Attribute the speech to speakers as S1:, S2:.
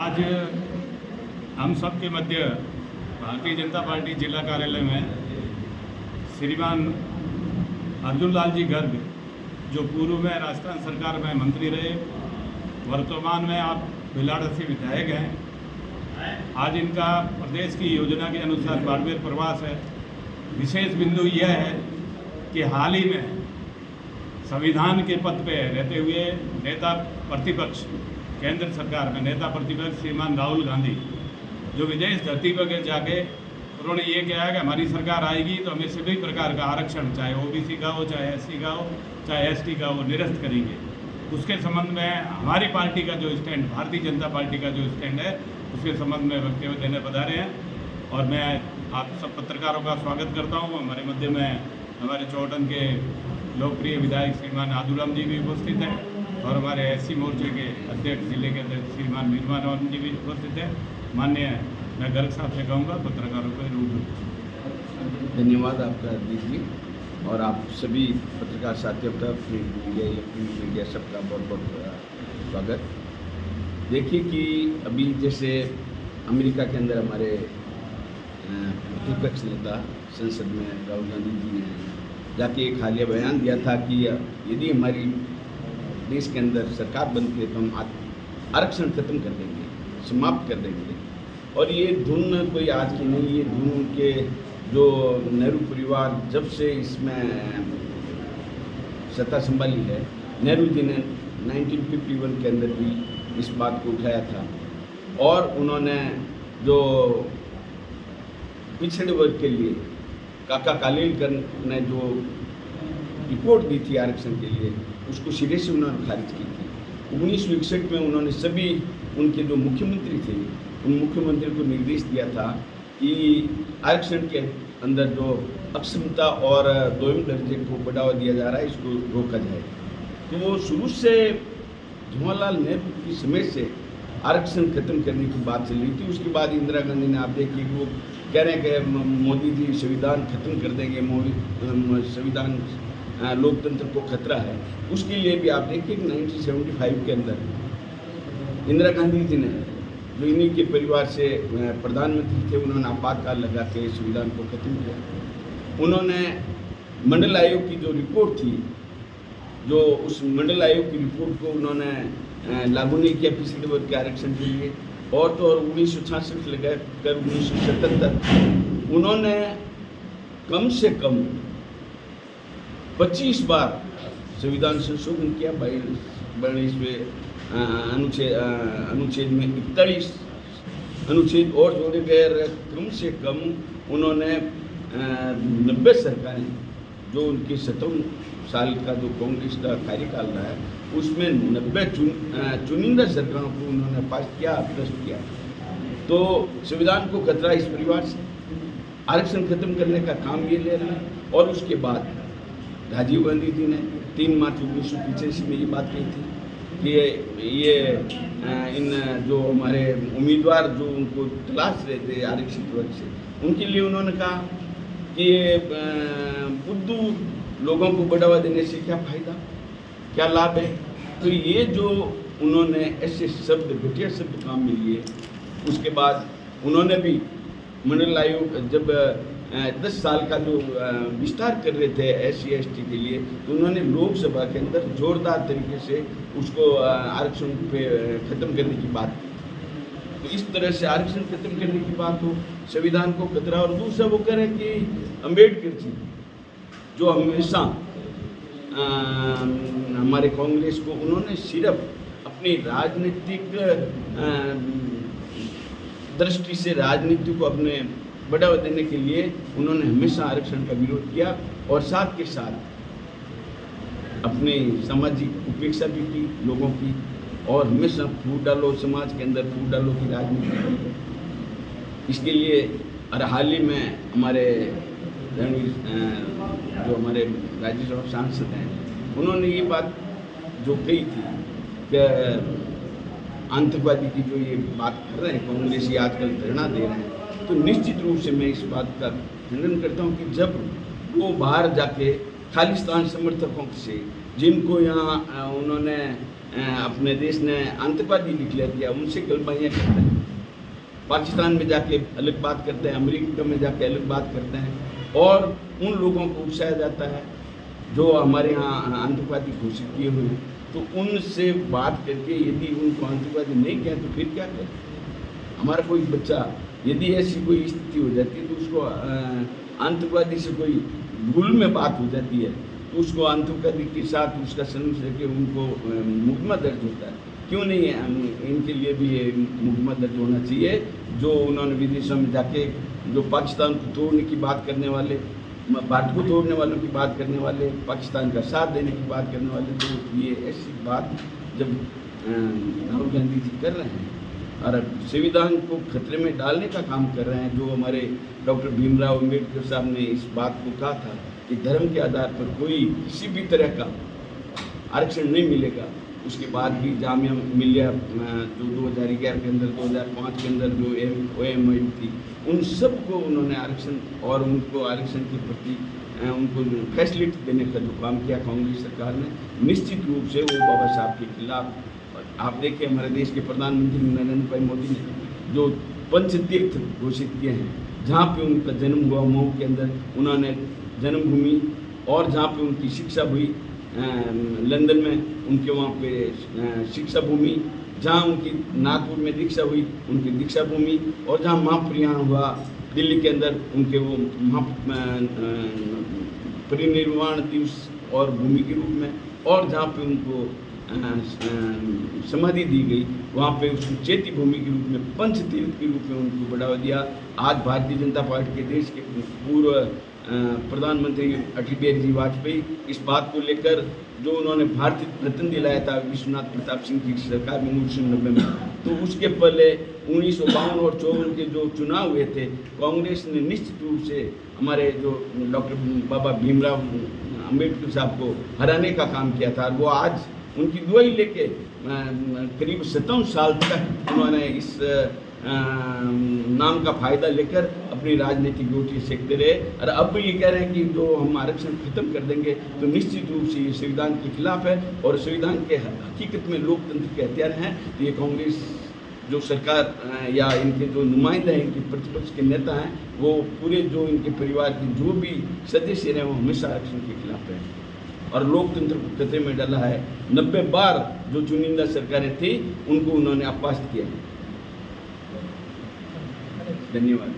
S1: आज हम सब के मध्य भारतीय जनता पार्टी जिला कार्यालय में श्रीमान अर्जुन लाल जी गर्ग, जो पूर्व में राजस्थान सरकार में मंत्री रहे, वर्तमान में आप भिलाड़ से विधायक हैं। आज इनका प्रदेश की योजना के अनुसार बाड़मेर प्रवास है। विशेष बिंदु यह है कि हाल ही में संविधान के पद पे रहते हुए नेता प्रतिपक्ष, केंद्र सरकार में नेता प्रतिपक्ष श्रीमान राहुल गांधी, जो विदेश धरती पर जाके उन्होंने ये कहा कि हमारी सरकार आएगी तो हमें सभी प्रकार का आरक्षण, चाहे ओबीसी का हो, चाहे एससी का हो, चाहे एसटी का हो, निरस्त करेंगे। उसके संबंध में हमारी पार्टी का जो स्टैंड, भारतीय जनता पार्टी का जो स्टैंड है, उसके संबंध में वक्तव्य देने पधारे हैं और मैं आप सब पत्रकारों का स्वागत करता हूँ। हमारे मध्य में हमारे चौटन के लोकप्रिय विधायक श्रीमान आदुराम जी भी उपस्थित हैं और हमारे एससी मोर्चे के अध्यक्ष, जिले के अध्यक्ष श्रीमान मीरमान जी भी उपस्थित हैं। माननीय मैं गर्ग साहब से कहूँगा पत्रकारों को रूबरू।
S2: धन्यवाद आपका अध्यक्ष जी, और आप सभी पत्रकार साथियों का, प्रिंट मीडिया, इलेक्ट्रॉनिक मीडिया, सबका बहुत बहुत स्वागत। देखिए कि अभी जैसे अमेरिका के अंदर हमारे प्रतिपक्ष नेता संसद में राहुल गांधी जी ने जाके एक हालिया बयान दिया था कि यदि हमारी देश के अंदर सरकार बनती है तो हम आरक्षण खत्म कर देंगे, समाप्त कर देंगे। और ये धुन कोई आज की नहीं, ये धुन के जो नेहरू परिवार जब से इसमें सत्ता संभाली है, नेहरू जी ने 1951 के अंदर भी इस बात को उठाया था और उन्होंने जो पिछड़े वर्ग के लिए काका कालेलकर ने जो रिपोर्ट दी थी आरक्षण के लिए, उसको सिरे से उन्होंने खारिज की थी। 1961 में उन्होंने सभी उनके जो मुख्यमंत्री थे, उन मुख्यमंत्री को निर्देश दिया था कि आरक्षण के अंदर जो अक्षमता और दोयम दर्जे को बढ़ावा दिया जा रहा है, इसको रोका जाए। तो वो शुरू से जवाहरलाल नेहरू के समय से आरक्षण खत्म करने की बात चल रही थी। उसके बाद इंदिरा गांधी ने, आप देखिए वो कह रहे हैं कि मोदी जी संविधान खत्म कर देंगे, संविधान लोकतंत्र को खतरा है। उसके लिए भी आप देखिए कि 1975 के अंदर इंदिरा गांधी जी ने, जो इन्हीं के परिवार से प्रधानमंत्री थे, उन्होंने आपातकाल लगा के संविधान को खत्म किया। उन्होंने मंडल आयोग की जो रिपोर्ट थी, जो उस मंडल आयोग की रिपोर्ट को उन्होंने लागू नहीं किया पिछड़े वर्ग के आरक्षण के लिए, और तो और 1966 लगाकर 1977 उन्होंने कम से कम 25 बार संविधान संशोधन किया। 42वें अनुच्छेद में 41 अनुच्छेद और जोड़े गए। कम से कम उन्होंने 90 सरकारें, जो उनके 57 साल का जो कांग्रेस का कार्यकाल रहा है, उसमें 90 चुनिंदा सरकारों को उन्होंने पास किया, भ्रष्ट किया। तो संविधान को खतरा इस परिवार से, आरक्षण खत्म करने का काम ये ले रहे हैं। और उसके बाद राजीव गांधी जी ने 3 मार्च 1985 में ये बात कही थी कि ये इन जो हमारे उम्मीदवार जो उनको तलाश रहे थे आरक्षित वर्ग से, उनके लिए उन्होंने कहा कि ये बुद्धू लोगों को बढ़ावा देने से क्या फ़ायदा, क्या लाभ है। तो ये जो उन्होंने ऐसे शब्द, घटिया शब्द काम में लिए। उसके बाद उन्होंने भी मंडल आयोग जब 10 साल का जो विस्तार कर रहे थे SC ST के लिए, तो उन्होंने लोकसभा के अंदर जोरदार तरीके से उसको आरक्षण पे ख़त्म करने की बात की। तो इस तरह से आरक्षण खत्म करने की बात हो, संविधान को खतरा। और दूसरा वो कह रहे हैं कि अम्बेडकर जी, जो हमेशा हमारे कांग्रेस को, उन्होंने सिर्फ अपनी राजनीतिक दृष्टि से, राजनीति को अपने बढ़ावा देने के लिए उन्होंने हमेशा आरक्षण का विरोध किया और साथ के साथ अपनी सामाजिक उपेक्षा भी की लोगों की, और हमेशा फूट डालो, समाज के अंदर फूट डालो की राजनीति की। इसके लिए और हाल ही में हमारे जो हमारे राज्यसभा सांसद हैं, उन्होंने ये बात जो कही थी कि आतंकवादी की जो ये बात कर रहे हैं कांग्रेसी, आजकल धरना दे रहे हैं, तो निश्चित रूप से मैं इस बात का खंडन करता हूँ कि जब वो बाहर जाके खालिस्तान समर्थकों से, जिनको यहाँ उन्होंने अपने देश ने आतंकवादी डिक्लेयर किया, उनसे गलबाइयाँ करते हैं। पाकिस्तान में जाके अलग बात करते हैं, अमेरिका में जाके अलग बात करते हैं, और उन लोगों को उकसाया जाता है जो हमारे यहाँ आतंकवादी घोषित किए हुए हैं। तो उनसे बात करके यदि उनको आतंकवादी नहीं कहें तो फिर क्या करें? हमारा कोई बच्चा यदि ऐसी कोई स्थिति हो जाती है तो उसको आतंकवादी से कोई भूल में बात हो जाती है तो उसको आतंकवादी के साथ उसका संबंध लेके उनको मुकदमा दर्ज होता है। क्यों नहीं है? इनके लिए भी ये मुकदमा दर्ज होना चाहिए। जो उन्होंने विदेशों में जाके जो पाकिस्तान को तोड़ने की बात करने वाले, भारत को तोड़ने वालों की बात करने वाले, पाकिस्तान का साथ देने की बात करने वाले, तो ये ऐसी बात जब राहुल गांधी जी कर रहे हैं और संविधान को खतरे में डालने का काम कर रहे हैं, जो हमारे डॉक्टर भीमराव अम्बेडकर साहब ने इस बात को कहा था कि धर्म के आधार पर कोई किसी भी तरह का आरक्षण नहीं मिलेगा, उसके बाद भी जामिया मिलिया जो 2011 के अंदर 2005 के अंदर जो OMU थी, उन सब को उन्होंने आरक्षण और उनको आरक्षण के प्रति उनको फैसिलिटी देने का जो काम किया कांग्रेस सरकार ने, निश्चित रूप से वो बाबा साहब के खिलाफ। आप देखिए हमारे देश के प्रधानमंत्री नरेंद्र भाई मोदी ने जो पंचतीर्थ घोषित किए हैं, जहाँ पे उनका जन्म हुआ मऊ के अंदर, उन्होंने जन्मभूमि और जहाँ पे उनकी शिक्षा हुई लंदन में उनके वहाँ पे शिक्षा भूमि, जहाँ उनकी नागपुर में दीक्षा हुई उनकी दीक्षा भूमि, और जहाँ महाप्रयाण हुआ दिल्ली के अंदर उनके वो परिनिर्वाण दिवस और भूमि के रूप में, और जहाँ पे उनको समाधि दी गई वहाँ पे उसको चैत्य भूमि के रूप में, पंचतीर्थ के रूप में उनको बढ़ावा दिया। आज भारतीय जनता पार्टी के देश के पूर्व प्रधानमंत्री अटल बिहारी जी वाजपेयी इस बात को लेकर जो उन्होंने भारतीय रत्न दिलाया था विश्वनाथ प्रताप सिंह की सरकार में 1990 में, तो उसके पहले 1952 और 54 के जो चुनाव हुए थे, कांग्रेस ने निश्चित रूप से हमारे जो डॉक्टर बाबा भीमराव अम्बेडकर साहब को हराने का काम किया था। वो आज उनकी दुआई लेके करीब 57 साल तक उन्होंने इस नाम का फ़ायदा लेकर अपनी राजनीतिक रोटी सेकते रहे, और अब ये कह रहे हैं कि जो हम आरक्षण खत्म कर देंगे, तो निश्चित रूप से ये संविधान के खिलाफ है और संविधान के हकीकत में लोकतंत्र के हथियार हैं। तो ये कांग्रेस जो सरकार या इनके जो नुमाइंदे हैं, इनके प्रतिपक्ष के नेता हैं, वो पूरे जो इनके परिवार के जो भी सदस्य हैं वो हमेशा आरक्षण के खिलाफ है और लोकतंत्र को खतरे में डाला है। 90 बार जो चुनिंदा सरकारें थी उनको उन्होंने अपमानित किया। धन्यवाद।